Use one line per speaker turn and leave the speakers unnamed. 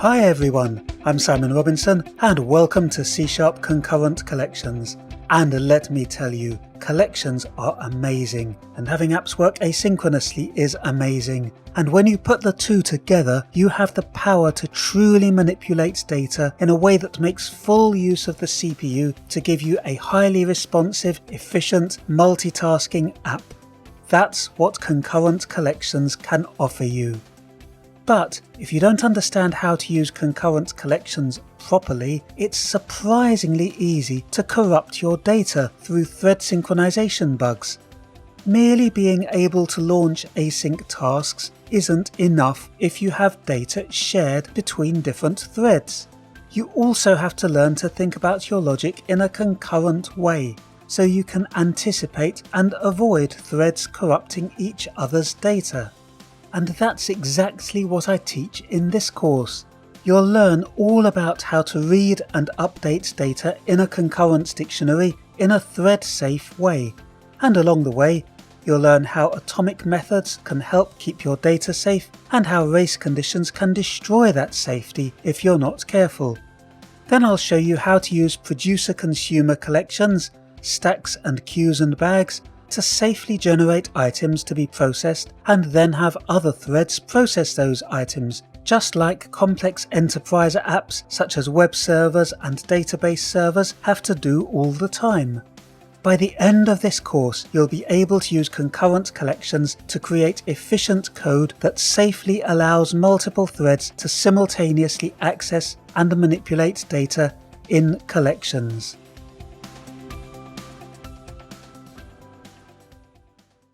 Hi everyone, I'm Simon Robinson and welcome to C Concurrent Collections. And let me tell you, collections are amazing, and having apps work asynchronously is amazing. And when you put the two together, you have the power to truly manipulate data in a way that makes full use of the CPU to give you a highly responsive, efficient, multitasking app. That's what Concurrent Collections can offer you. But if you don't understand how to use concurrent collections properly, it's surprisingly easy to corrupt your data through thread synchronization bugs. Merely being able to launch async tasks isn't enough if you have data shared between different threads. You also have to learn to think about your logic in a concurrent way, so you can anticipate and avoid threads corrupting each other's data. And that's exactly what I teach in this course. You'll learn all about how to read and update data in a concurrent dictionary in a thread-safe way. And along the way, you'll learn how atomic methods can help keep your data safe and how race conditions can destroy that safety if you're not careful. Then I'll show you how to use producer-consumer collections, stacks and queues and bags, to safely generate items to be processed and then have other threads process those items, just like complex enterprise apps such as web servers and database servers have to do all the time. By the end of this course, you'll be able to use concurrent collections to create efficient code that safely allows multiple threads to simultaneously access and manipulate data in collections.